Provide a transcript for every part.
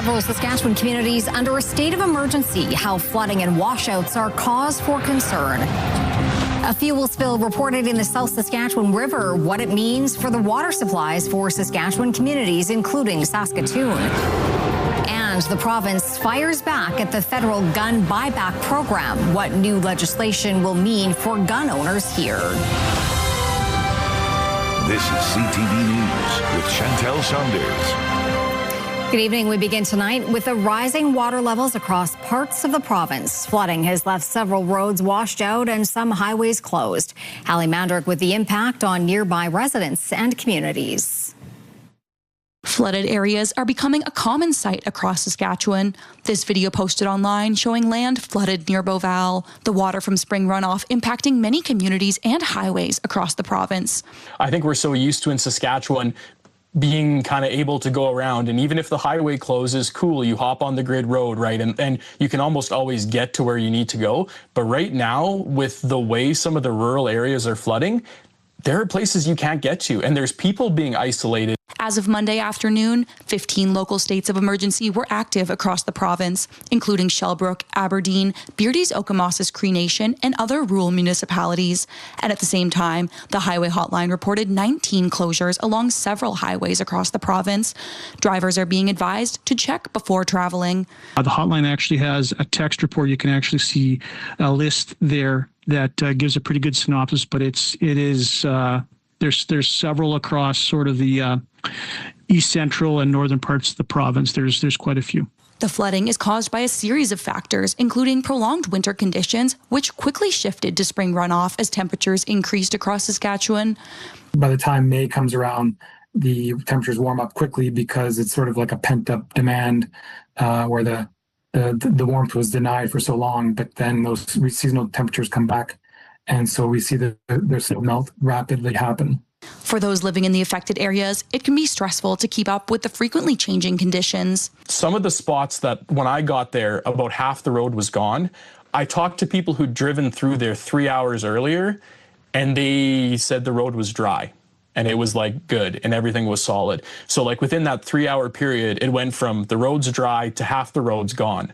Several Saskatchewan communities under a state of emergency. How flooding and washouts are cause for concern. A fuel spill reported in the South Saskatchewan River. What it means for the water supplies for Saskatchewan communities, including Saskatoon. And the province fires back at the federal gun buyback program. What new legislation will mean for gun owners here. This is CTV News with Chantel Saunders. Good evening. We begin tonight with the rising water levels across parts of the province. Flooding has left several roads washed out and some highways closed. Hallie Mandrick with the impact on nearby residents and communities. Flooded areas are becoming a common sight across Saskatchewan. This video posted online showing land flooded near Beauval, the water from spring runoff impacting many communities and highways across the province. I think we're so used to in Saskatchewan being kind of able to go around, and even if the highway closes, cool, you hop on the grid road, right? And you can almost always get to where you need to go. But right now, with the way some of the rural areas are flooding, there are places you can't get to, and there's people being isolated. As of Monday afternoon, 15 local states of emergency were active across the province, including Shellbrook, Aberdeen, Beardy's Okemos Cree Nation, and other rural municipalities. And at the same time, the Highway Hotline reported 19 closures along several highways across the province. Drivers are being advised to check before traveling. The hotline actually has a text report. You can actually see a list there that gives a pretty good synopsis, but there's several across sort of the east central and northern parts of the province. There's quite a few. The flooding is caused by a series of factors, including prolonged winter conditions, which quickly shifted to spring runoff as temperatures increased across Saskatchewan. By the time May comes around, the temperatures warm up quickly because it's sort of like a pent-up demand where the warmth was denied for so long, but then those seasonal temperatures come back. And so we see the melt rapidly happen. For those living in the affected areas, it can be stressful to keep up with the frequently changing conditions. Some of the spots that when I got there, about half the road was gone. I talked to people who'd driven through there 3 hours earlier, and they said the road was dry. And it was like good and everything was solid. So like within that 3 hour period, it went from the road's dry to half the road's gone.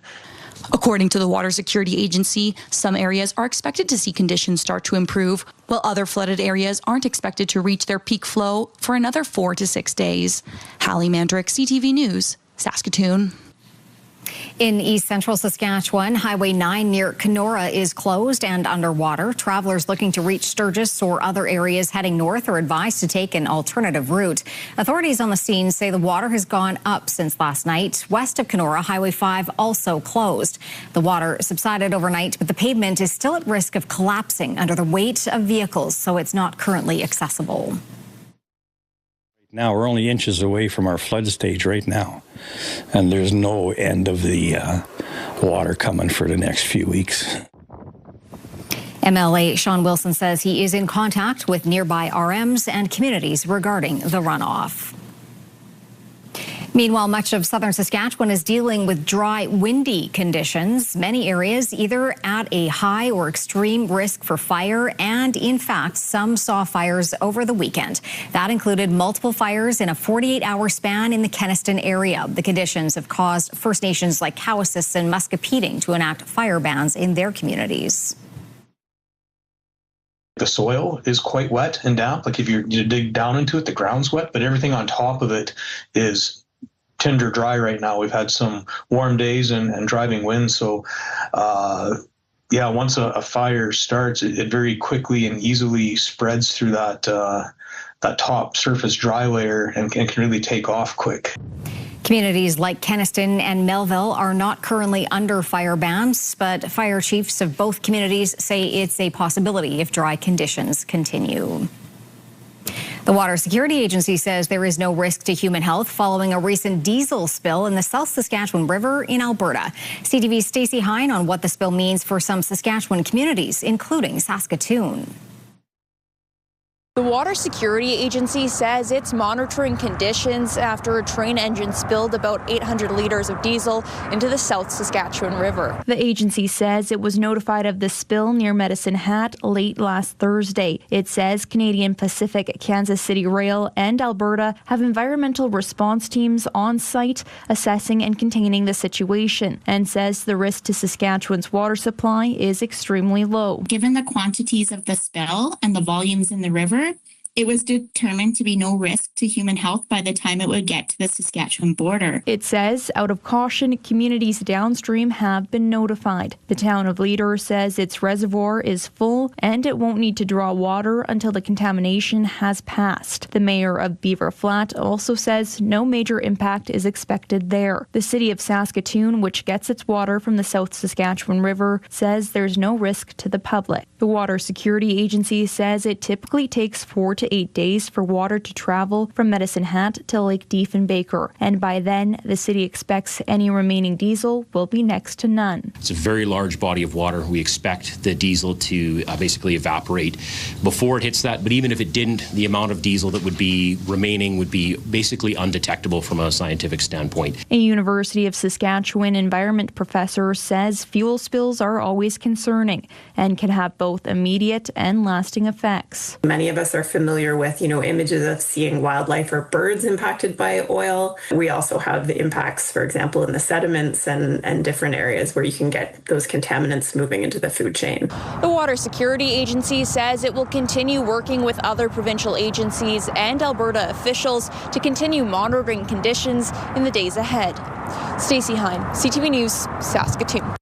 According to the Water Security Agency, some areas are expected to see conditions start to improve, while other flooded areas aren't expected to reach their peak flow for another 4 to 6 days. Hallie Mandrick, CTV News, Saskatoon. In east central Saskatchewan, Highway 9 near Kenora is closed and underwater. Travelers looking to reach Sturgis or other areas heading north are advised to take an alternative route. Authorities on the scene say the water has gone up since last night. West of Kenora, Highway 5 also closed. The water subsided overnight, but the pavement is still at risk of collapsing under the weight of vehicles, so it's not currently accessible. Now we're only inches away from our flood stage right now, and there's no end of the water coming for the next few weeks. MLA Sean Wilson says he is in contact with nearby RMs and communities regarding the runoff. Meanwhile, much of southern Saskatchewan is dealing with dry, windy conditions. Many areas either at a high or extreme risk for fire, and in fact, some saw fires over the weekend. That included multiple fires in a 48-hour span in the Kenaston area. The conditions have caused First Nations like Cowessess and Muscopeding to enact fire bans in their communities. The soil is quite wet and damp. Like if you dig down into it, the ground's wet, but everything on top of it is tinder dry right now. We've had some warm days and driving winds. So, once a fire starts, it very quickly and easily spreads through that top surface dry layer and can really take off quick. Communities like Kenaston and Melville are not currently under fire bans, but fire chiefs of both communities say it's a possibility if dry conditions continue. The Water Security Agency says there is no risk to human health following a recent diesel spill in the South Saskatchewan River in Alberta. CTV's Stacey Hine on what the spill means for some Saskatchewan communities, including Saskatoon. The Water Security Agency says it's monitoring conditions after a train engine spilled about 800 litres of diesel into the South Saskatchewan River. The agency says it was notified of the spill near Medicine Hat late last Thursday. It says Canadian Pacific, Kansas City Rail, and Alberta have environmental response teams on site assessing and containing the situation, and says the risk to Saskatchewan's water supply is extremely low. Given the quantities of the spill and the volumes in the river, it was determined to be no risk to human health by the time it would get to the Saskatchewan border. It says, out of caution, communities downstream have been notified. The town of Leader says its reservoir is full and it won't need to draw water until the contamination has passed. The mayor of Beaver Flat also says no major impact is expected there. The city of Saskatoon, which gets its water from the South Saskatchewan River, says there's no risk to the public. The Water Security Agency says it typically takes 4 to 8 days for water to travel from Medicine Hat to Lake Diefenbaker, and by then the city expects any remaining diesel will be next to none. It's a very large body of water. We expect the diesel to basically evaporate before it hits that, but even if it didn't, the amount of diesel that would be remaining would be basically undetectable from a scientific standpoint. A University of Saskatchewan environment professor says fuel spills are always concerning and can have both immediate and lasting effects. Many of us are familiar with, images of seeing wildlife or birds impacted by oil. We also have the impacts, for example, in the sediments and different areas where you can get those contaminants moving into the food chain. The Water Security Agency says it will continue working with other provincial agencies and Alberta officials to continue monitoring conditions in the days ahead. Stacey Hine, CTV News, Saskatoon.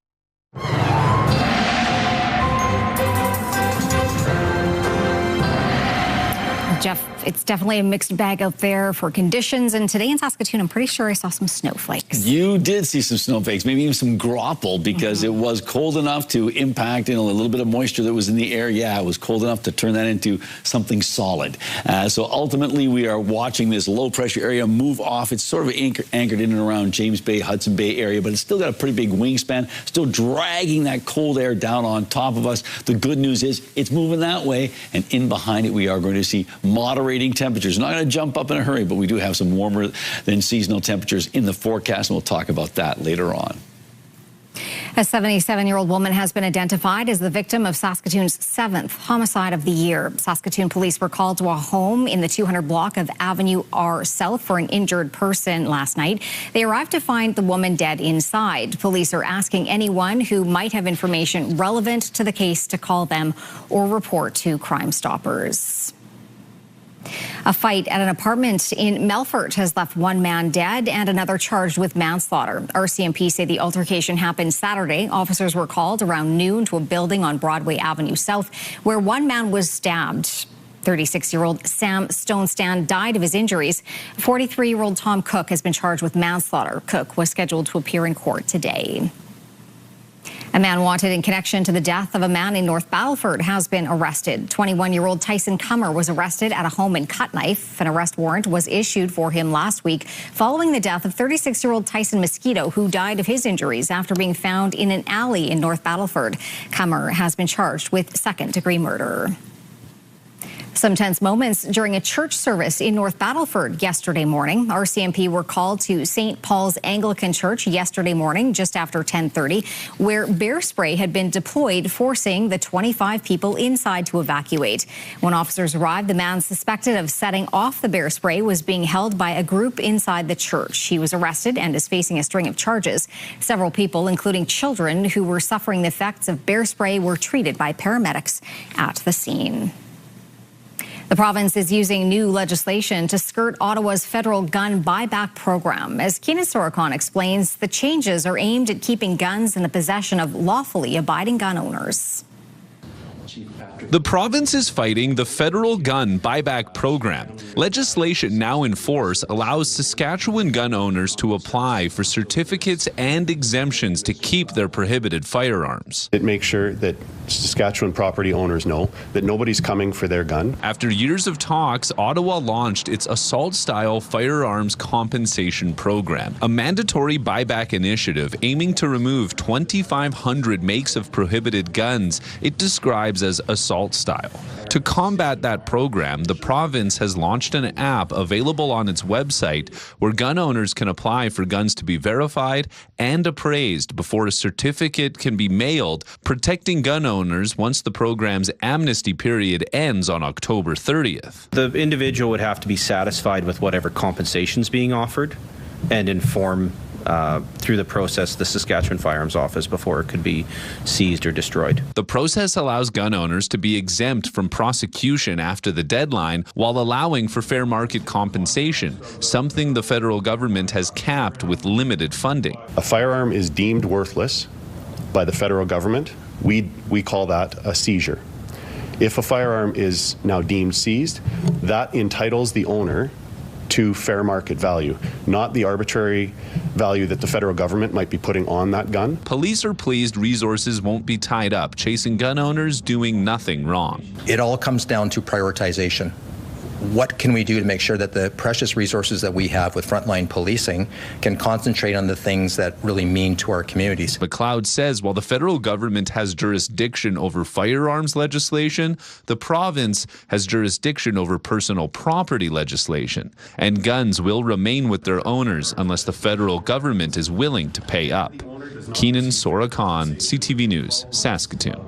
Jeff, it's definitely a mixed bag out there for conditions. And today in Saskatoon, I'm pretty sure I saw some snowflakes. You did see some snowflakes, maybe even some grapple, because it was cold enough to impact a little bit of moisture that was in the air. Yeah, it was cold enough to turn that into something solid. So ultimately, we are watching this low pressure area move off. It's sort of anchored in and around James Bay, Hudson Bay area, but it's still got a pretty big wingspan, still dragging that cold air down on top of us. The good news is it's moving that way, and in behind it, we are going to see moderating temperatures. Not going to jump up in a hurry, but we do have some warmer than seasonal temperatures in the forecast, and we'll talk about that later on. A 77-year-old woman has been identified as the victim of Saskatoon's 7th homicide of the year. Saskatoon police were called to a home in the 200 block of Avenue R South for an injured person last night. They arrived to find the woman dead inside. Police are asking anyone who might have information relevant to the case to call them or report to CrimeStoppers. A fight at an apartment in Melfort has left one man dead and another charged with manslaughter. RCMP say the altercation happened Saturday. Officers were called around noon to a building on Broadway Avenue South where one man was stabbed. 36-year-old Sam Stonestand died of his injuries. 43-year-old Tom Cook has been charged with manslaughter. Cook was scheduled to appear in court today. A man wanted in connection to the death of a man in North Battleford has been arrested. 21-year-old Tyson Cummer was arrested at a home in Cutknife. An arrest warrant was issued for him last week following the death of 36-year-old Tyson Mosquito, who died of his injuries after being found in an alley in North Battleford. Cummer has been charged with second-degree murder. Some tense moments during a church service in North Battleford yesterday morning. RCMP were called to St. Paul's Anglican Church yesterday morning just after 10:30, where bear spray had been deployed, forcing the 25 people inside to evacuate. When officers arrived, the man suspected of setting off the bear spray was being held by a group inside the church. He was arrested and is facing a string of charges. Several people, including children who were suffering the effects of bear spray, were treated by paramedics at the scene. The province is using new legislation to skirt Ottawa's federal gun buyback program. As Keenan Sorokon explains, the changes are aimed at keeping guns in the possession of lawfully abiding gun owners. The province is fighting the federal gun buyback program. Legislation now in force allows Saskatchewan gun owners to apply for certificates and exemptions to keep their prohibited firearms. It makes sure that Saskatchewan property owners know that nobody's coming for their gun. After years of talks, Ottawa launched its assault-style firearms compensation program, a mandatory buyback initiative aiming to remove 2,500 makes of prohibited guns it describes as assault style. To combat that program, the province has launched an app available on its website where gun owners can apply for guns to be verified and appraised before a certificate can be mailed, protecting gun owners once the program's amnesty period ends on October 30th. The individual would have to be satisfied with whatever compensation is being offered and inform through the process the Saskatchewan Firearms Office before it could be seized or destroyed. The process allows gun owners to be exempt from prosecution after the deadline while allowing for fair market compensation, something the federal government has capped with limited funding. A firearm is deemed worthless by the federal government. We call that a seizure. If a firearm is now deemed seized, that entitles the owner to fair market value, not the arbitrary value that the federal government might be putting on that gun. Police are pleased resources won't be tied up chasing gun owners doing nothing wrong. It all comes down to prioritization. What can we do to make sure that the precious resources that we have with frontline policing can concentrate on the things that really mean to our communities? McLeod says while the federal government has jurisdiction over firearms legislation, the province has jurisdiction over personal property legislation, and guns will remain with their owners unless the federal government is willing to pay up. Keenan Sorakhan, CTV News, Saskatoon.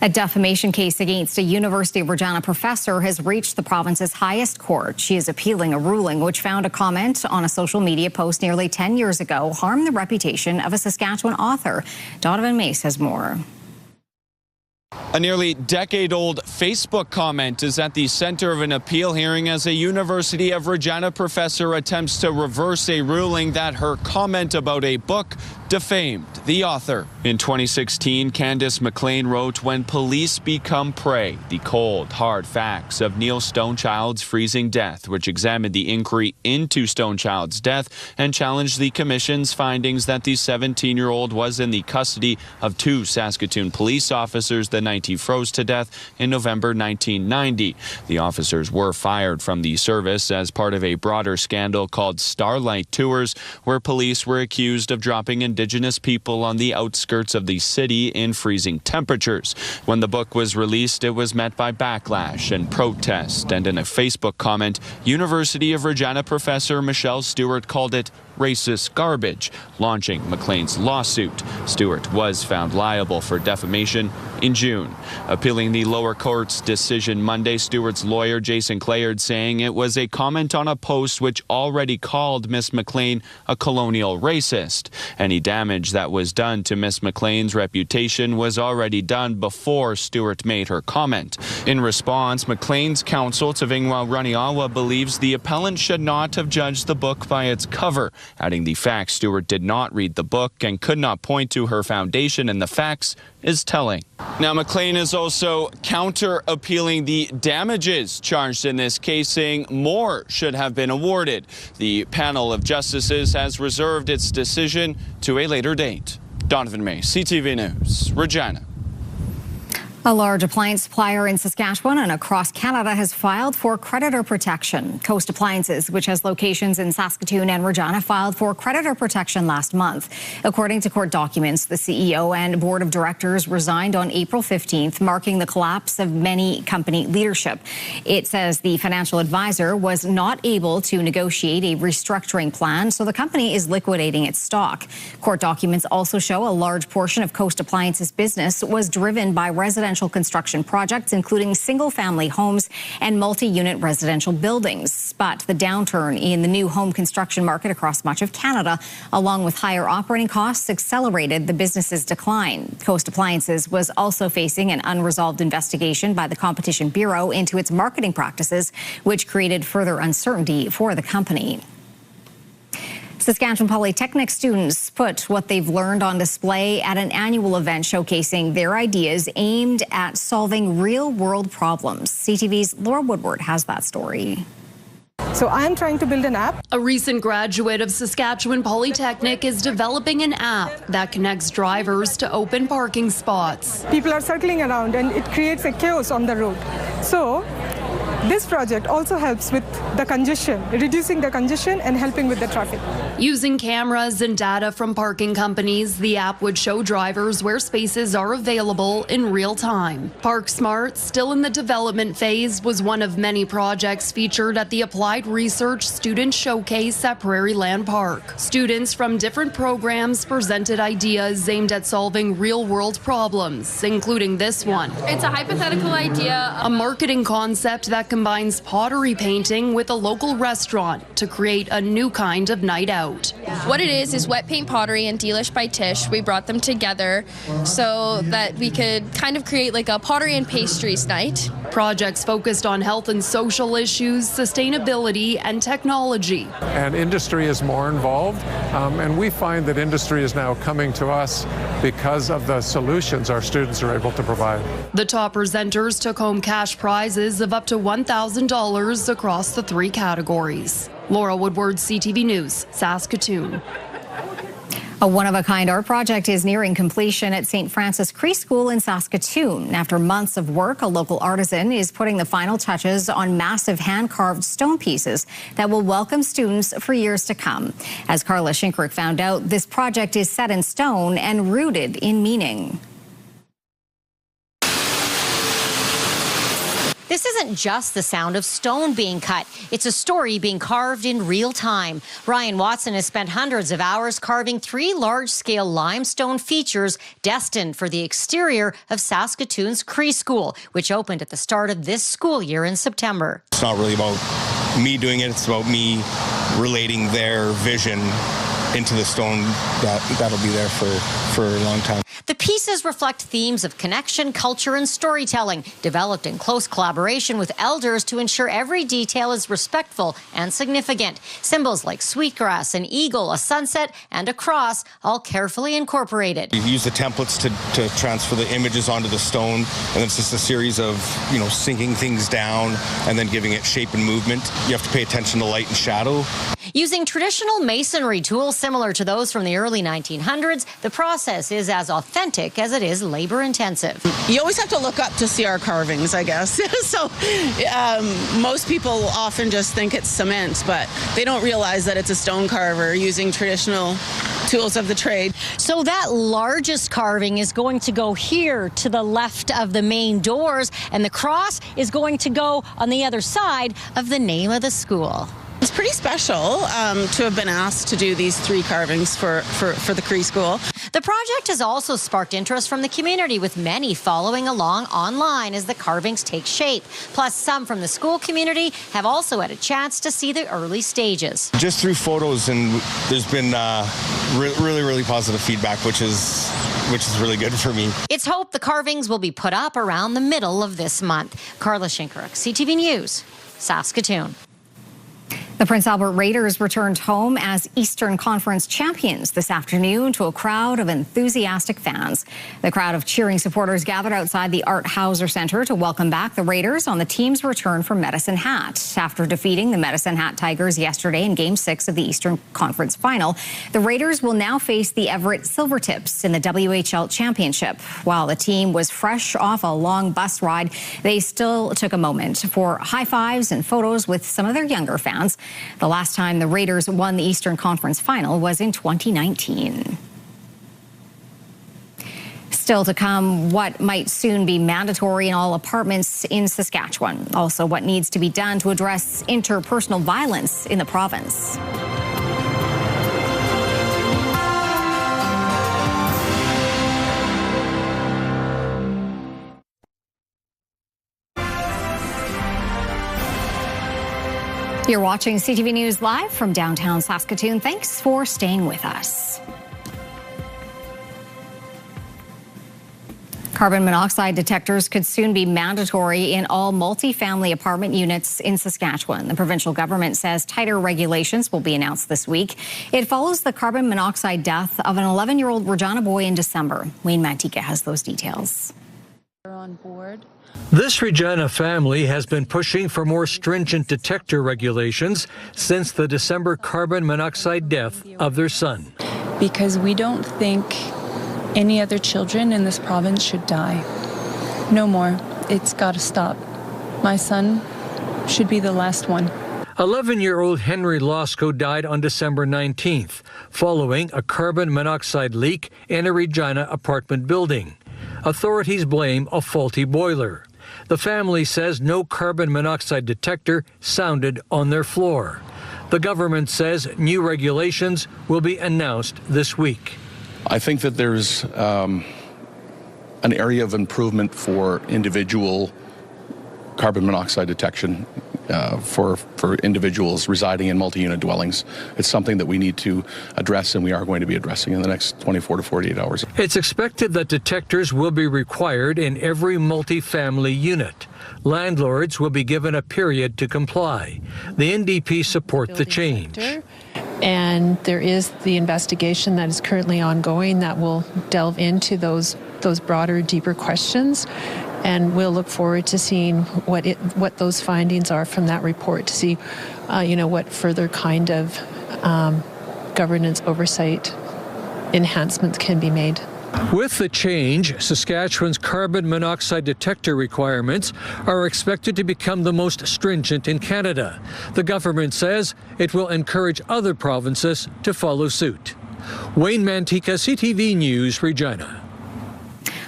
A defamation case against a University of Regina professor has reached the province's highest court. She is appealing a ruling which found a comment on a social media post nearly 10 years ago harmed the reputation of a Saskatchewan author. Donovan Mace has more. A nearly decade-old Facebook comment is at the center of an appeal hearing as a University of Regina professor attempts to reverse a ruling that her comment about a book defamed the author. In 2016, Candace McLean wrote, "When police become prey, the cold, hard facts of Neil Stonechild's freezing death," which examined the inquiry into Stonechild's death and challenged the commission's findings that the 17-year-old was in the custody of two Saskatoon police officers the night he froze to death in November 1990. The officers were fired from the service as part of a broader scandal called Starlight Tours, where police were accused of dropping Indigenous people on the outskirts of the city in freezing temperatures. When the book was released, it was met by backlash and protest, and in a Facebook comment, University of Regina professor Michelle Stewart called it racist garbage, launching McLean's lawsuit. Stewart was found liable for defamation in June. Appealing the lower court's decision Monday, Stewart's lawyer Jason Clayard saying it was a comment on a post which already called Miss McLean a colonial racist. Any damage that was done to Miss McLean's reputation was already done before Stewart made her comment. In response, McLean's counsel Tavingwa Raniawa believes the appellant should not have judged the book by its cover, adding the fact Stewart did not read the book and could not point to her foundation in the facts is telling. Now, McLean is also counter-appealing the damages charged in this case, saying more should have been awarded. The panel of justices has reserved its decision to a later date. Donovan May, CTV News, Regina. A large appliance supplier in Saskatchewan and across Canada has filed for creditor protection. Coast Appliances, which has locations in Saskatoon and Regina, filed for creditor protection last month. According to court documents, the CEO and board of directors resigned on April 15th, marking the collapse of many company leadership. It says the financial advisor was not able to negotiate a restructuring plan, so the company is liquidating its stock. Court documents also show a large portion of Coast Appliances' business was driven by residential construction projects, including single-family homes and multi-unit residential buildings. But the downturn in the new home construction market across much of Canada, along with higher operating costs, accelerated the business's decline. Coast Appliances was also facing an unresolved investigation by the Competition Bureau into its marketing practices, which created further uncertainty for the company. Saskatchewan Polytechnic students put what they've learned on display at an annual event showcasing their ideas aimed at solving real-world problems. CTV's Laura Woodward has that story. So I'm trying to build an app. A recent graduate of Saskatchewan Polytechnic is developing an app that connects drivers to open parking spots. People are circling around and it creates a chaos on the road. So This project also helps with the congestion, reducing the congestion and helping with the traffic. Using cameras and data from parking companies, the app would show drivers where spaces are available in real time. Park Smart, still in the development phase, was one of many projects featured at the Applied Research Student Showcase at Prairie Land Park. Students from different programs presented ideas aimed at solving real-world problems, including this one. It's a hypothetical idea. A marketing concept that combines pottery painting with a local restaurant to create a new kind of night out. What it is wet paint pottery and Delish by Tish. We brought them together so that we could kind of create like a pottery and pastries night. Projects focused on health and social issues, sustainability, and technology. And industry is more involved, and we find that industry is now coming to us because of the solutions our students are able to provide. The top presenters took home cash prizes of up to $1,000 across the 3 categories. Laura Woodward, CTV News, Saskatoon. A one-of-a-kind art project is nearing completion at St. Francis Cree School in Saskatoon. After months of work, a local artisan is putting the final touches on massive hand-carved stone pieces that will welcome students for years to come. As Carla Shinkrick found out, this project is set in stone and rooted in meaning. This isn't just the sound of stone being cut. It's a story being carved in real time. Ryan Watson has spent hundreds of hours carving 3 large-scale limestone features destined for the exterior of Saskatoon's Cree School, which opened at the start of this school year in September. It's not really about me doing it. It's about me relating their vision into the stone that'll be there for a long time. The pieces reflect themes of connection, culture, and storytelling, developed in close collaboration with elders to ensure every detail is respectful and significant. Symbols like sweetgrass, an eagle, a sunset, and a cross, all carefully incorporated. We've used the templates to transfer the images onto the stone, and it's just a series of, sinking things down and then giving it shape and movement. You have to pay attention to light and shadow. Using traditional masonry tools similar to those from the early 1900s, the process is as authentic as it is labor-intensive. You always have to look up to see our carvings, I guess. So most people often just think it's cement, but they don't realize that it's a stone carver using traditional tools of the trade. So that largest carving is going to go here to the left of the main doors, and the cross is going to go on the other side of the name of the school. It's pretty special to have been asked to do these 3 carvings for the Cree School. The project has also sparked interest from the community, with many following along online as the carvings take shape. Plus, some from the school community have also had a chance to see the early stages. Just through photos, and there's been really positive feedback, which is really good for me. It's hoped the carvings will be put up around the middle of this month. Carla Shinkrick, CTV News, Saskatoon. The Prince Albert Raiders returned home as Eastern Conference champions this afternoon to a crowd of enthusiastic fans. The crowd of cheering supporters gathered outside the Art Hauser Center to welcome back the Raiders on the team's return from Medicine Hat. After defeating the Medicine Hat Tigers yesterday in Game 6 of the Eastern Conference Final, the Raiders will now face the Everett Silvertips in the WHL Championship. While the team was fresh off a long bus ride, they still took a moment for high fives and photos with some of their younger fans. The last time the Raiders won the Eastern Conference Final was in 2019. Still to come, what might soon be mandatory in all apartments in Saskatchewan. Also, what needs to be done to address interpersonal violence in the province. You're watching CTV News Live from downtown Saskatoon. Thanks for staying with us. Carbon monoxide detectors could soon be mandatory in all multi-family apartment units in Saskatchewan. The provincial government says tighter regulations will be announced this week. It follows the carbon monoxide death of an 11-year-old Regina boy in December. Wayne Mantika has those details. On board. This Regina family has been pushing for more stringent detector regulations since the December carbon monoxide death of their son. Because we don't think any other children in this province should die. No more. It's got to stop. My son should be the last one. 11-year-old Henry Losco died on December 19th following a carbon monoxide leak in a Regina apartment building. Authorities blame a faulty boiler. The family says no carbon monoxide detector sounded on their floor. The government says new regulations will be announced this week. I think that there's an area of improvement for individual carbon monoxide detection for individuals residing in multi-unit dwellings. It's something that we need to address, and we are going to be addressing in the next 24 to 48 hours. It's expected that detectors will be required in every multi-family unit. Landlords will be given a period to comply. The NDP support the change. And there is the investigation that is currently ongoing that will delve into those broader, deeper questions. And we'll look forward to seeing what those findings are from that report, to see, what further kind of governance oversight enhancements can be made. With the change, Saskatchewan's carbon monoxide detector requirements are expected to become the most stringent in Canada. The government says it will encourage other provinces to follow suit. Wayne Mantika, CTV News, Regina.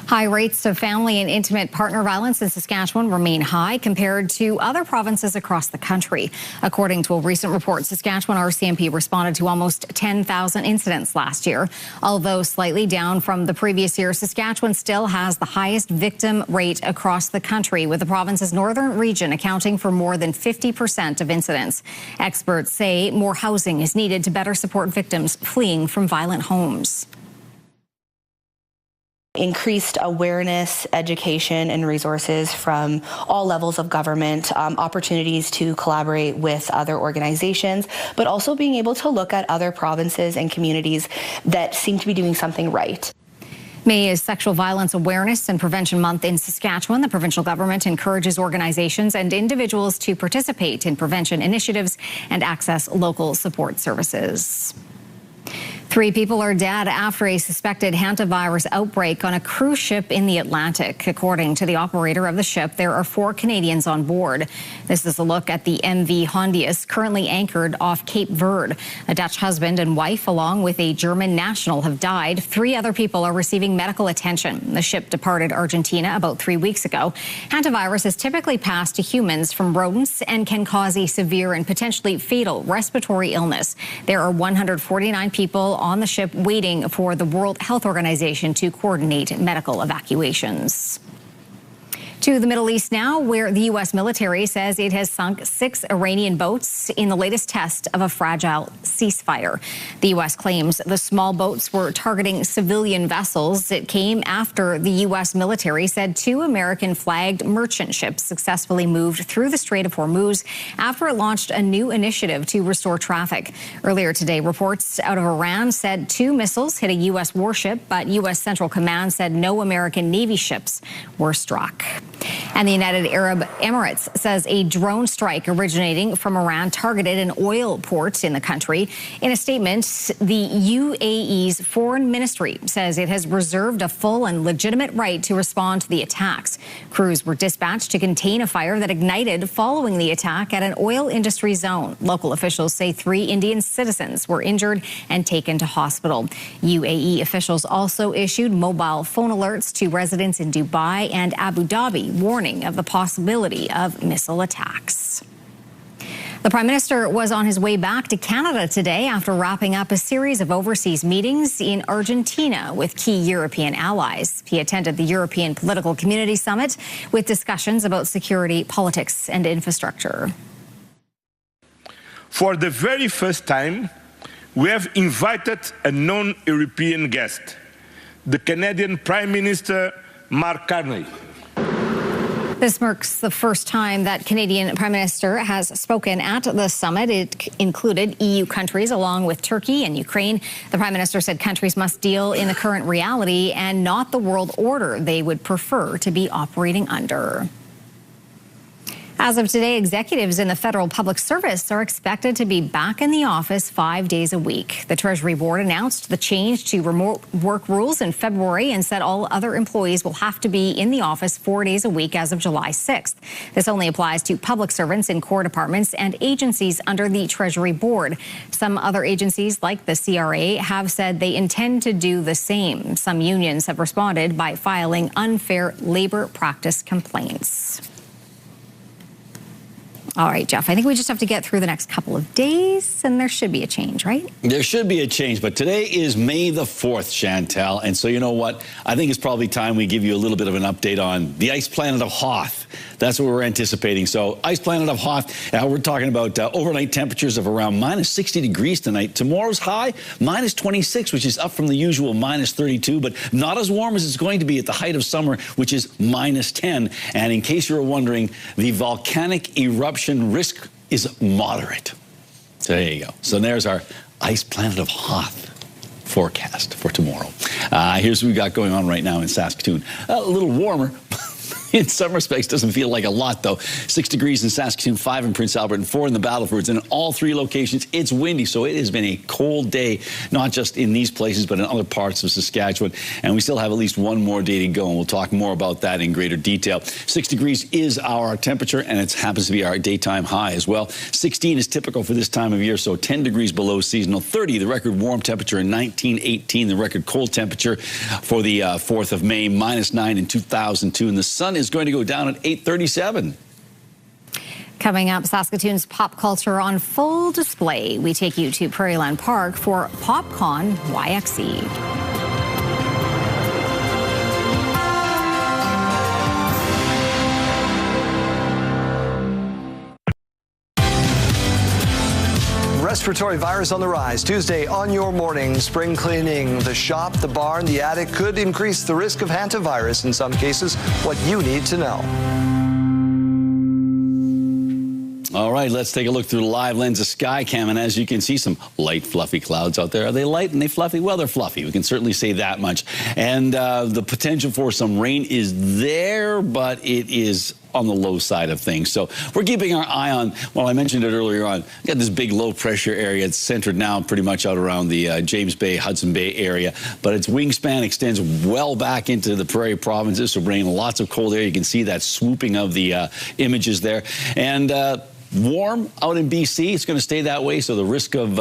High rates of family and intimate partner violence in Saskatchewan remain high compared to other provinces across the country. According to a recent report, Saskatchewan RCMP responded to almost 10,000 incidents last year. Although slightly down from the previous year, Saskatchewan still has the highest victim rate across the country, with the province's northern region accounting for more than 50% of incidents. Experts say more housing is needed to better support victims fleeing from violent homes. Increased awareness, education, and resources from all levels of government, opportunities to collaborate with other organizations, but also being able to look at other provinces and communities that seem to be doing something right. May is Sexual Violence Awareness and Prevention Month in Saskatchewan. The provincial government encourages organizations and individuals to participate in prevention initiatives and access local support services. 3 people are dead after a suspected hantavirus outbreak on a cruise ship in the Atlantic. According to the operator of the ship, there are 4 Canadians on board. This is a look at the MV Hondius, currently anchored off Cape Verde. A Dutch husband and wife, along with a German national, have died. 3 other people are receiving medical attention. The ship departed Argentina about 3 weeks ago. Hantavirus is typically passed to humans from rodents and can cause a severe and potentially fatal respiratory illness. There are 149 people on the ship waiting for the World Health Organization to coordinate medical evacuations. To the Middle East now, where the U.S. military says it has sunk 6 Iranian boats in the latest test of a fragile ceasefire. The U.S. claims the small boats were targeting civilian vessels. It came after the U.S. military said 2 American-flagged merchant ships successfully moved through the Strait of Hormuz after it launched a new initiative to restore traffic. Earlier today, reports out of Iran said 2 missiles hit a U.S. warship, but U.S. Central Command said no American Navy ships were struck. And the United Arab Emirates says a drone strike originating from Iran targeted an oil port in the country. In a statement, the UAE's foreign ministry says it has reserved a full and legitimate right to respond to the attacks. Crews were dispatched to contain a fire that ignited following the attack at an oil industry zone. Local officials say 3 Indian citizens were injured and taken to hospital. UAE officials also issued mobile phone alerts to residents in Dubai and Abu Dhabi, warning of the possibility of missile attacks. The Prime Minister was on his way back to Canada today after wrapping up a series of overseas meetings in Argentina with key European allies. He attended the European Political Community Summit with discussions about security, politics, and infrastructure. For the very first time, we have invited a non-European guest, the Canadian Prime Minister Mark Carney. This marks the first time that Canadian Prime Minister has spoken at the summit. It included EU countries along with Turkey and Ukraine. The Prime Minister said countries must deal in the current reality and not the world order they would prefer to be operating under. As of today, executives in the federal public service are expected to be back in the office 5 days a week. The Treasury Board announced the change to remote work rules in February and said all other employees will have to be in the office 4 days a week as of July 6th. This only applies to public servants in core departments and agencies under the Treasury Board. Some other agencies, like the CRA, have said they intend to do the same. Some unions have responded by filing unfair labor practice complaints. All right, Jeff, I think we just have to get through the next couple of days, and there should be a change, right? There should be a change, but today is May the 4th, Chantal, and so you know what? I think it's probably time we give you a little bit of an update on the ice planet of Hoth. That's what we're anticipating. So ice planet of Hoth, we're talking about overnight temperatures of around minus 60 degrees tonight. Tomorrow's high, minus 26, which is up from the usual minus 32, but not as warm as it's going to be at the height of summer, which is minus 10. And in case you were wondering, the volcanic eruption risk is moderate. So there you go. So there's our ice planet of Hoth forecast for tomorrow. Here's what we got going on right now in Saskatoon. A little warmer. In some respects, doesn't feel like a lot, though. 6 degrees in Saskatoon, 5 in Prince Albert, and 4 in the Battlefords. And in all three locations, it's windy, so it has been a cold day, not just in these places, but in other parts of Saskatchewan. And we still have at least one more day to go, and we'll talk more about that in greater detail. 6 degrees is our temperature, and it happens to be our daytime high as well. 16 is typical for this time of year, so 10 degrees below seasonal. 30, the record warm temperature in 1918, the record cold temperature for the 4th of May, minus 9 in 2002. And the sun is going to go down at 8:37. Coming up, Saskatoon's pop culture on full display. We take you to Prairieland Park for PopCon YXE. Respiratory virus on the rise. Tuesday on your morning, spring cleaning. The shop, the barn, the attic could increase the risk of hantavirus in some cases. What you need to know. All right, let's take a look through the live lens of Skycam. And as you can see, some light, fluffy clouds out there. Are they light and they fluffy? Well, they're fluffy. We can certainly say that much. And the potential for some rain is there, but it is on the low side of things. So we're keeping our eye on, well, I mentioned it earlier on, we got this big low pressure area. It's centered now pretty much out around the James Bay, Hudson Bay area, but its wingspan extends well back into the Prairie provinces, so bringing lots of cold air. You can see that swooping of the images there. And warm out in BC. It's going to stay that way, so the risk of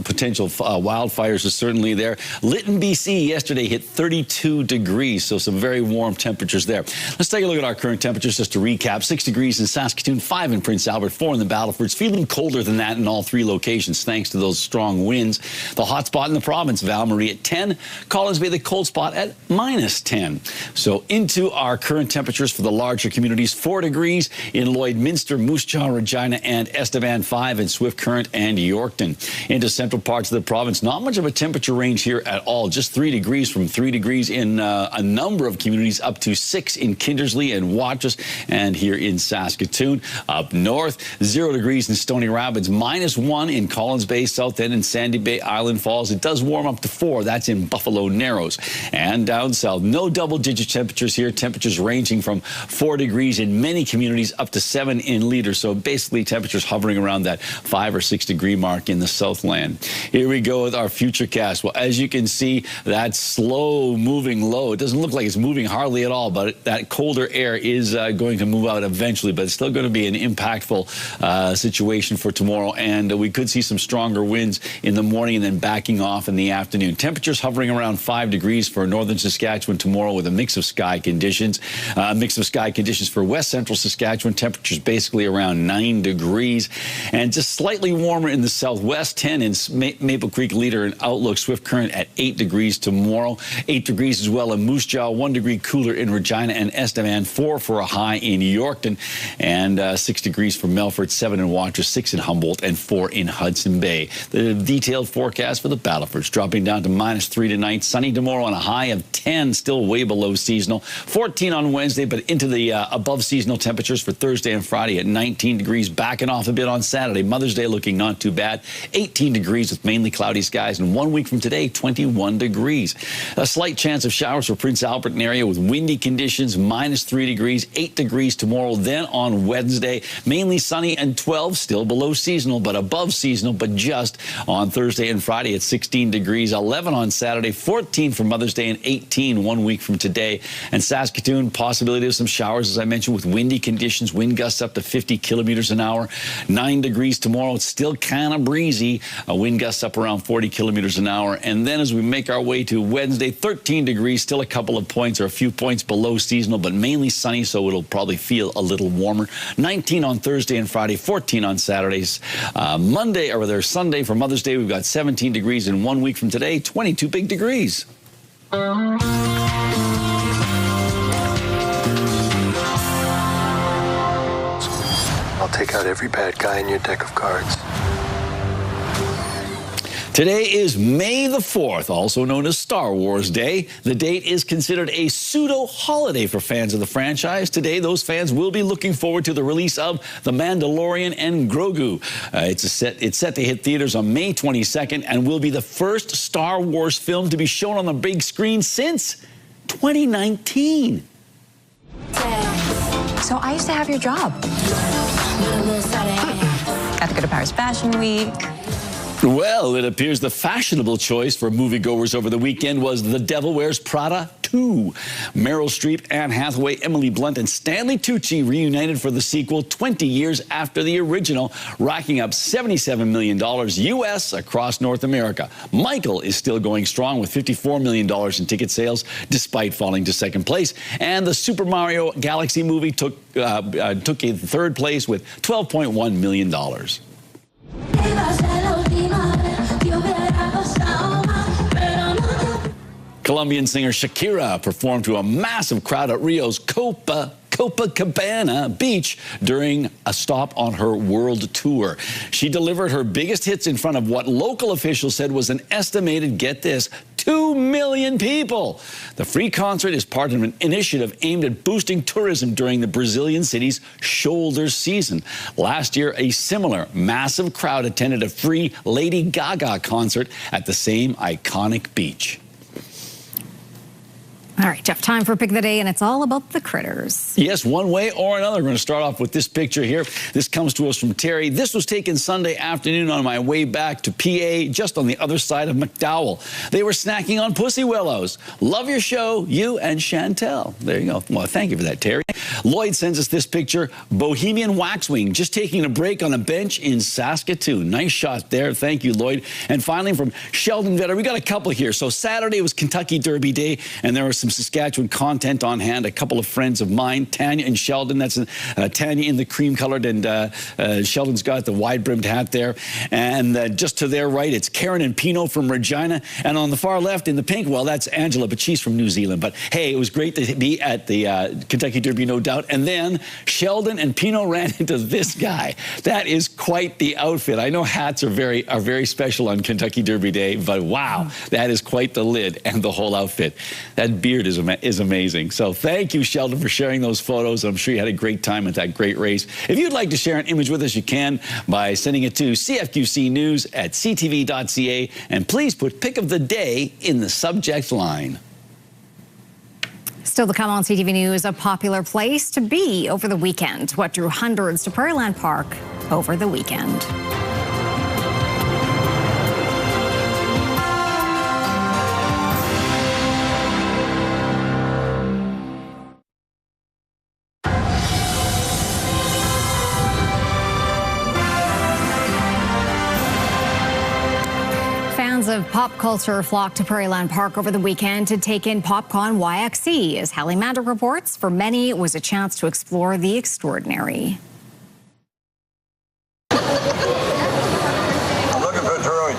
potential wildfires is certainly there. Lytton, BC, yesterday hit 32 degrees, so some very warm temperatures there. Let's take a look at our current temperatures just to recap. 6 degrees in Saskatoon, 5 in Prince Albert, 4 in the Battlefords. Feeling colder than that in all three locations thanks to those strong winds. The hot spot in the province, Val-Marie at 10. Collins Bay, the cold spot at minus 10. So into our current temperatures for the larger communities. 4 degrees in Lloydminster, Moose Jaw, Regina, and Estevan, 5 in Swift Current and Yorkton. Into central parts of the province, not much of a temperature range here at all. Just 3 degrees, from 3 degrees in a number of communities up to 6 in Kindersley and Watrous, and here in Saskatoon. Up north, 0 degrees in Stony Rapids, minus 1 in Collins Bay, South End, and Sandy Bay, Island Falls. It does warm up to 4. That's in Buffalo Narrows. And down south, no double-digit temperatures here. Temperatures ranging from 4 degrees in many communities up to 7 in Leader. So basically, temperatures hovering around that 5 or 6 degree mark in the Southland. Here we go with our future cast. Well, as you can see, that slow moving low, it doesn't look like it's moving hardly at all, but that colder air is going to move out eventually, but it's still going to be an impactful situation for tomorrow. And we could see some stronger winds in the morning and then backing off in the afternoon. Temperatures hovering around 5 degrees for northern Saskatchewan tomorrow with a mix of sky conditions. For west central Saskatchewan, temperatures basically around 9 degrees, and just slightly warmer in the southwest. 10 in Maple Creek, Leader, and Outlook. Swift Current at 8 degrees tomorrow. 8 degrees as well in Moose Jaw. 1 degree cooler in Regina and Estevan. 4 for a high in Yorkton, and 6 degrees for Melfort. 7 in Watrous. 6 in Humboldt, and 4 in Hudson Bay. The detailed forecast for the Battlefords dropping down to minus 3 tonight. Sunny tomorrow on a high of 10, still way below seasonal. 14 on Wednesday, but into the above seasonal temperatures for Thursday and Friday at 19 degrees. Back backing off a bit on Saturday. Mother's Day looking not too bad. 18 degrees with mainly cloudy skies. And 1 week from today, 21 degrees. A slight chance of showers for Prince Albert and area with windy conditions, -3 degrees, 8 degrees tomorrow. Then on Wednesday, mainly sunny and 12, still below seasonal, but above seasonal, but just on Thursday and Friday at 16 degrees, 11 on Saturday, 14 for Mother's Day, and 18 1 week from today. And Saskatoon, possibility of some showers, as I mentioned, with windy conditions, wind gusts up to 50 kilometers an hour. 9 degrees tomorrow. It's still kind of breezy. Wind gusts up around 40 kilometers an hour. And then as we make our way to Wednesday, 13 degrees, still a couple of points or a few points below seasonal, but mainly sunny, so it'll probably feel a little warmer. 19 on Thursday and Friday, 14 on Saturdays. Monday, or rather Sunday for Mother's Day, we've got 17 degrees, and 1 week from today, 22 big degrees. I'll take out every bad guy in your deck of cards. Today is May the 4th, also known as Star Wars Day. The date is considered a pseudo-holiday for fans of the franchise. Today, those fans will be looking forward to the release of The Mandalorian and Grogu. It's set to hit theaters on May 22nd and will be the first Star Wars film to be shown on the big screen since 2019. So I used to have your job. Got to go to Paris Fashion Week. Well, it appears the fashionable choice for moviegoers over the weekend was The Devil Wears Prada 2. Meryl Streep, Anne Hathaway, Emily Blunt, and Stanley Tucci reunited for the sequel 20 years after the original, racking up $77 million U.S. across North America. Michael is still going strong with $54 million in ticket sales, despite falling to second place. And the Super Mario Galaxy movie took in third place with $12.1 million. Colombian singer Shakira performed to a massive crowd at Rio's Copacabana Beach during a stop on her world tour. She delivered her biggest hits in front of what local officials said was an estimated, get this, 2 million people. The free concert is part of an initiative aimed at boosting tourism during the Brazilian city's shoulder season. Last year, a similar massive crowd attended a free Lady Gaga concert at the same iconic beach. All right, Jeff, time for Pick of the Day, and it's all about the critters. Yes, one way or another. We're going to start off with this picture here. This comes to us from Terry. This was taken Sunday afternoon on my way back to PA, just on the other side of McDowell. They were snacking on pussy willows. Love your show, you and Chantel. There you go. Well, thank you for that, Terry. Lloyd sends us this picture. Bohemian waxwing, just taking a break on a bench in Saskatoon. Nice shot there. Thank you, Lloyd. And finally, from Sheldon Vetter, we got a couple here. So Saturday was Kentucky Derby Day, and there was some Saskatchewan content on hand. A couple of friends of mine, Tanya and Sheldon. That's Tanya in the cream-colored, and Sheldon's got the wide-brimmed hat there. And just to their right, it's Karen and Pino from Regina. And on the far left, in the pink, well, that's Angela, but she's from New Zealand. But hey, it was great to be at the Kentucky Derby, no doubt. And then Sheldon and Pino ran into this guy. That is quite the outfit. I know hats are very special on Kentucky Derby Day, but wow, that is quite the lid and the whole outfit. That beard is amazing. So thank you, Sheldon, for sharing those photos. I'm sure you had a great time at that great race. If you'd like to share an image with us, you can by sending it to cfqcnews@ctv.ca, and please put Pick of the Day in the subject line. Still to come on CTV News, a popular place to be over the weekend. What drew hundreds to Prairieland Park over the weekend? Of pop culture flocked to Prairieland Park over the weekend to take in PopCon YXC. As Hallie Mander reports, for many it was a chance to explore the extraordinary. I'm looking for a droid.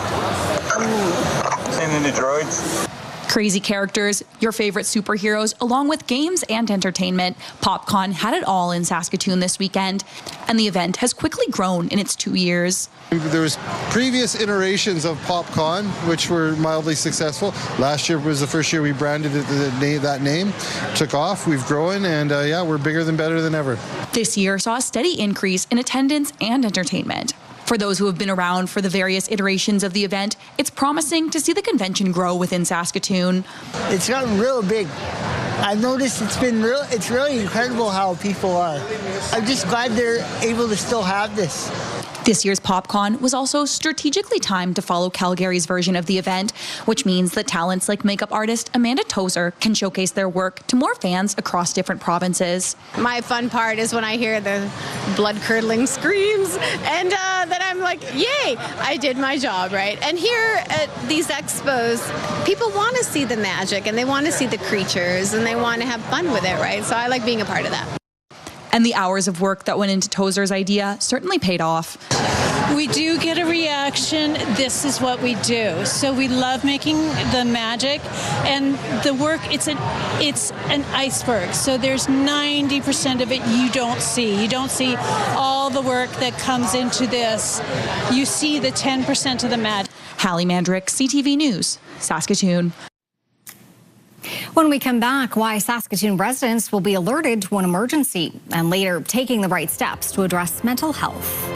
Seen any droids? Crazy characters, your favorite superheroes, along with games and entertainment. PopCon had it all in Saskatoon this weekend, and the event has quickly grown in its 2 years. There was previous iterations of PopCon, which were mildly successful. Last year was the first year we branded it that name. Took off, we've grown, and yeah, we're bigger than better than ever. This year saw a steady increase in attendance and entertainment. For those who have been around for the various iterations of the event, it's promising to see the convention grow within Saskatoon. It's gotten real big. I've noticed it's really incredible how people are. I'm just glad they're able to still have this. This year's PopCon was also strategically timed to follow Calgary's version of the event, which means that talents like makeup artist Amanda Tozer can showcase their work to more fans across different provinces. My fun part is when I hear the blood-curdling screams, and then I'm like, yay, I did my job, right? And here at these expos, people want to see the magic, and they want to see the creatures, and they want to have fun with it, right? So I like being a part of that. And the hours of work that went into Tozer's idea certainly paid off. We do get a reaction. This is what we do. So we love making the magic, and the work, it's an iceberg. So there's 90% of it you don't see. You don't see all the work that comes into this. You see the 10% of the magic. Hallie Mandrick, CTV News, Saskatoon. When we come back, why Saskatoon residents will be alerted to an emergency and later taking the right steps to address mental health.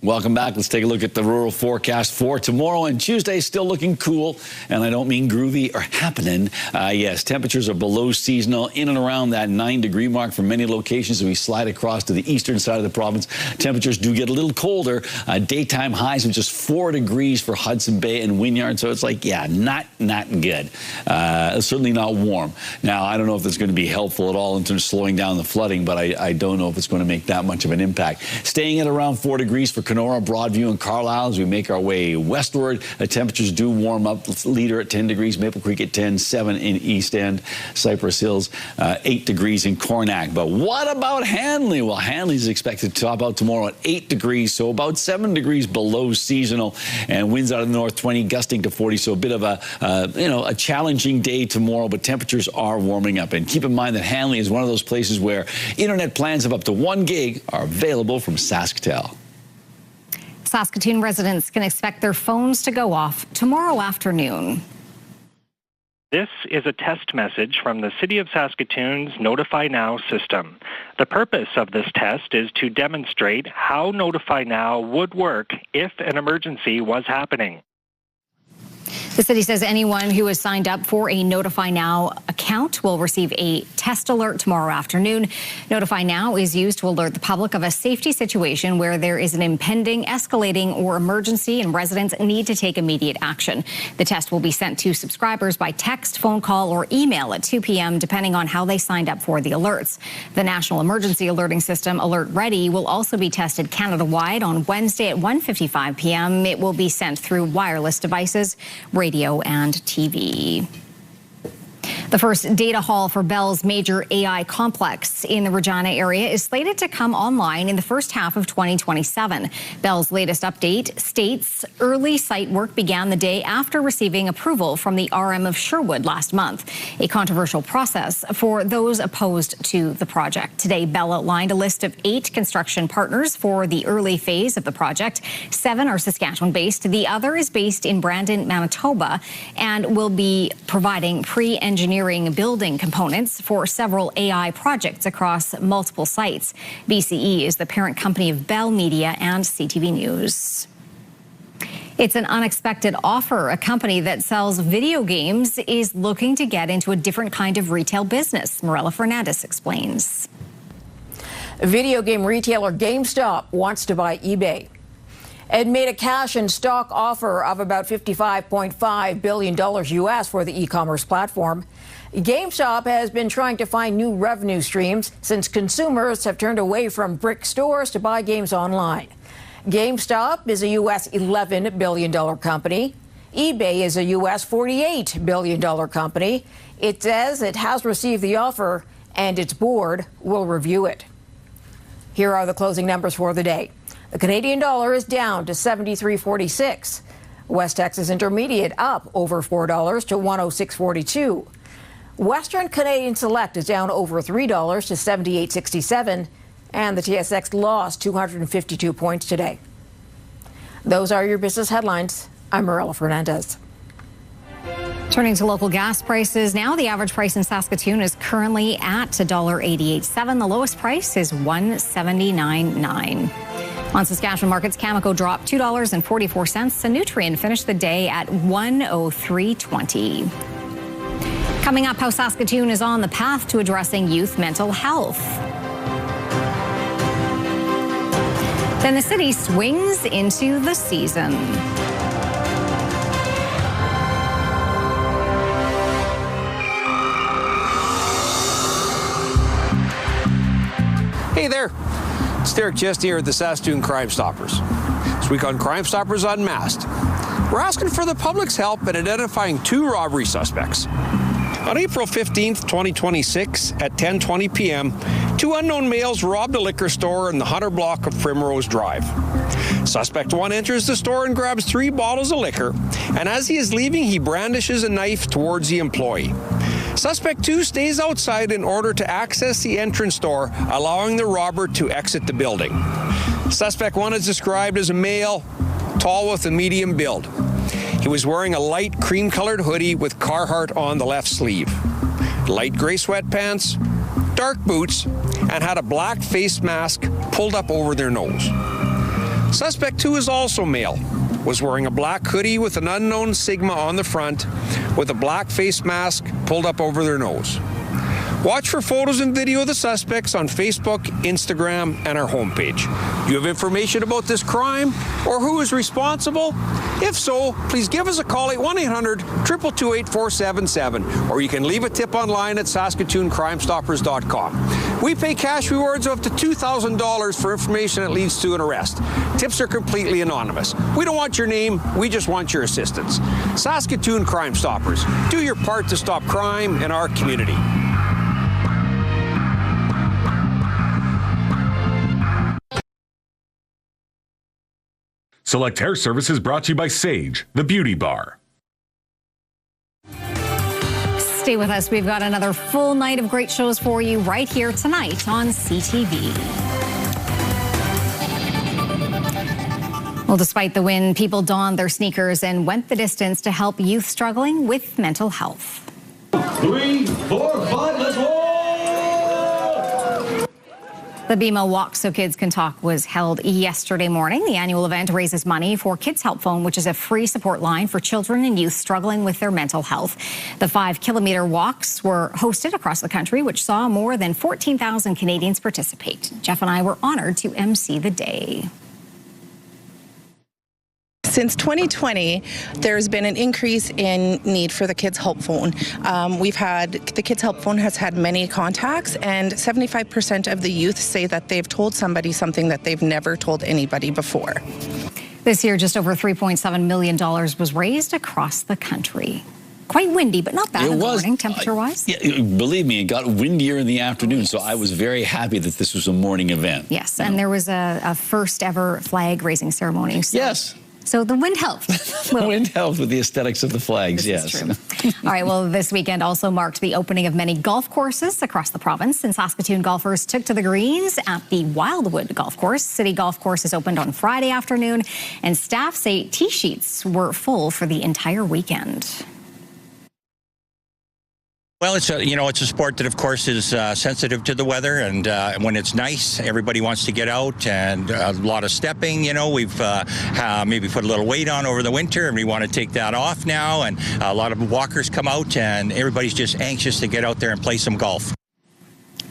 Welcome back. Let's take a look at the rural forecast for tomorrow and Tuesday. Still looking cool, and I don't mean groovy or happening. Yes, temperatures are below seasonal, in and around that 9-degree mark for many locations as we slide across to the eastern side of the province. Temperatures do get a little colder. Daytime highs of just 4 degrees for Hudson Bay and Wynyard, so it's like, yeah, not good. Certainly not warm. Now, I don't know if it's going to be helpful at all in terms of slowing down the flooding, but I don't know if it's going to make that much of an impact. Staying at around 4 degrees for Kenora, Broadview, and Carlisle as we make our way westward. The temperatures do warm up. Leader at 10 degrees, Maple Creek at 10, 7 in East End, Cypress Hills, 8 degrees in Cornack. But what about Hanley? Well, Hanley is expected to top out tomorrow at 8 degrees, so about 7 degrees below seasonal, and winds out of the north 20, gusting to 40. So a bit of a challenging day tomorrow, but temperatures are warming up. And keep in mind that Hanley is one of those places where internet plans of up to 1 gig are available from SaskTel. Saskatoon residents can expect their phones to go off tomorrow afternoon. This is a test message from the City of Saskatoon's Notify Now system. The purpose of this test is to demonstrate how Notify Now would work if an emergency was happening. The city says anyone who has signed up for a Notify Now account will receive a test alert tomorrow afternoon. Notify Now is used to alert the public of a safety situation where there is an impending, escalating, or emergency and residents need to take immediate action. The test will be sent to subscribers by text, phone call, or email at 2 p.m. depending on how they signed up for the alerts. The National Emergency Alerting System Alert Ready will also be tested Canada-wide on Wednesday at 1:55 p.m. It will be sent through wireless devices, radio, and TV. The first data hall for Bell's major AI complex in the Regina area is slated to come online in the first half of 2027. Bell's latest update states early site work began the day after receiving approval from the RM of Sherwood last month, a controversial process for those opposed to the project. Today, Bell outlined a list of 8 construction partners for the early phase of the project. 7 are Saskatchewan-based. The other is based in Brandon, Manitoba, and will be providing pre-engineering building components for several AI projects across multiple sites. BCE is the parent company of Bell Media and CTV News. It's an unexpected offer. A company that sells video games is looking to get into a different kind of retail business. Morella Fernandez explains. Video game retailer GameStop wants to buy eBay. It made a cash and stock offer of about $55.5 billion US for the e-commerce platform. GameStop has been trying to find new revenue streams since consumers have turned away from brick stores to buy games online. GameStop is a US $11 billion company. eBay is a US $48 billion company. It says it has received the offer and its board will review it. Here are the closing numbers for the day. The Canadian dollar is down to 73.46. West Texas Intermediate up over $4 to 106.42. Western Canadian Select is down over $3 to 78.67. And the TSX lost 252 points today. Those are your business headlines. I'm Marilla Fernandez. Turning to local gas prices now, the average price in Saskatoon is currently at $1.88.7. The lowest price is $1.79.9. On Saskatchewan markets, Cameco dropped $2.44, and Nutrien finished the day at $103.20. Coming up, how Saskatoon is on the path to addressing youth mental health. Then the city swings into the season. Hey there, it's Derek Chesty here at the Saskatoon CrimeStoppers. This week on CrimeStoppers Unmasked, we're asking for the public's help in identifying 2 robbery suspects. On April 15th, 2026, at 10:20 p.m., 2 unknown males robbed a liquor store in the Hunter block of Primrose Drive. Suspect 1 enters the store and grabs 3 bottles of liquor, and as he is leaving, he brandishes a knife towards the employee. Suspect 2 stays outside in order to access the entrance door, allowing the robber to exit the building. Suspect 1 is described as a male, tall with a medium build. He was wearing a light cream-colored hoodie with Carhartt on the left sleeve, light gray sweatpants, dark boots, and had a black face mask pulled up over their nose. Suspect 2 is also male, was wearing a black hoodie with an unknown Sigma on the front with a black face mask pulled up over their nose. Watch for photos and video of the suspects on Facebook, Instagram, and our homepage. Do you have information about this crime or who is responsible? If so, please give us a call at 1-800-222-8477, or you can leave a tip online at SaskatoonCrimeStoppers.com. We pay cash rewards of up to $2,000 for information that leads to an arrest. Tips are completely anonymous. We don't want your name, we just want your assistance. Saskatoon Crime Stoppers. Do your part to stop crime in our community. Select Hair Service is brought to you by Sage, the beauty bar. Stay with us. We've got another full night of great shows for you right here tonight on CTV. Well, despite the wind, people donned their sneakers and went the distance to help youth struggling with mental health. 3, 4, 5, let's walk! The BMO Walk So Kids Can Talk was held yesterday morning. The annual event raises money for Kids Help Phone, which is a free support line for children and youth struggling with their mental health. The 5-kilometer walks were hosted across the country, which saw more than 14,000 Canadians participate. Jeff and I were honored to MC the day. Since 2020, there's been an increase in need for the Kids Help Phone. The Kids Help Phone has had many contacts, and 75% of the youth say that they've told somebody something that they've never told anybody before. This year, just over $3.7 million was raised across the country. Quite windy, but not bad in the morning, temperature-wise. Yeah, believe me, it got windier in the afternoon, so I was very happy that this was a morning event. Yes, and there was a first-ever flag-raising ceremony. Yes. So the wind helped. The wind helped with the aesthetics of the flags, yes. This is true. All right, well, this weekend also marked the opening of many golf courses across the province. And Saskatoon golfers took to the greens at the Wildwood Golf Course. City Golf Course is opened on Friday afternoon, and staff say tee sheets were full for the entire weekend. Well, it's a sport that, of course, is sensitive to the weather, and when it's nice, everybody wants to get out, and a lot of stepping. We've maybe put a little weight on over the winter, and we want to take that off now. And a lot of walkers come out, and everybody's just anxious to get out there and play some golf.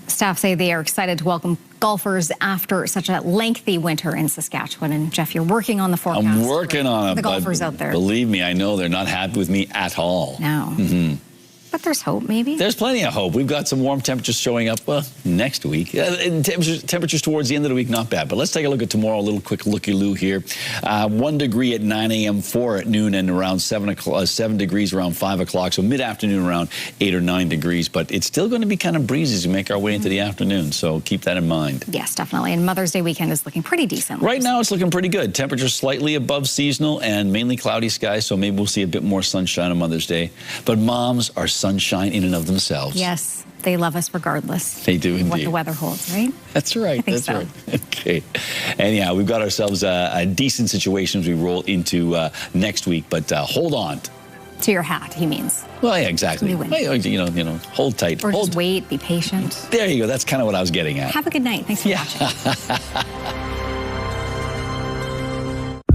Staff say they are excited to welcome golfers after such a lengthy winter in Saskatchewan. And Jeff, you're working on the forecast. I'm working on it. The golfers out there. Believe me, I know they're not happy with me at all. No. Mm-hmm. But there's hope, maybe. There's plenty of hope. We've got some warm temperatures showing up next week. And temperatures towards the end of the week, not bad. But let's take a look at tomorrow. A little quick looky-loo here. 1 degree at 9 a.m., 4 at noon, and around 7 degrees around 5 o'clock. So mid-afternoon around 8 or 9 degrees. But it's still going to be kind of breezy as we make our way into the afternoon. So keep that in mind. Yes, definitely. And Mother's Day weekend is looking pretty decent. Right now, it's looking pretty good. Temperatures slightly above seasonal and mainly cloudy skies. So maybe we'll see a bit more sunshine on Mother's Day. But moms are sunshine in and of themselves. Yes, they love us regardless. They do indeed. What the weather holds, right? That's right. I think That's so. right. Okay. Anyhow, we've got ourselves a decent situation as we roll into next week. But hold on. To your hat, he means. Well, yeah, exactly. You know, hold tight. Or just wait, be patient. There you go. That's kind of what I was getting at. Have a good night. Thanks for watching.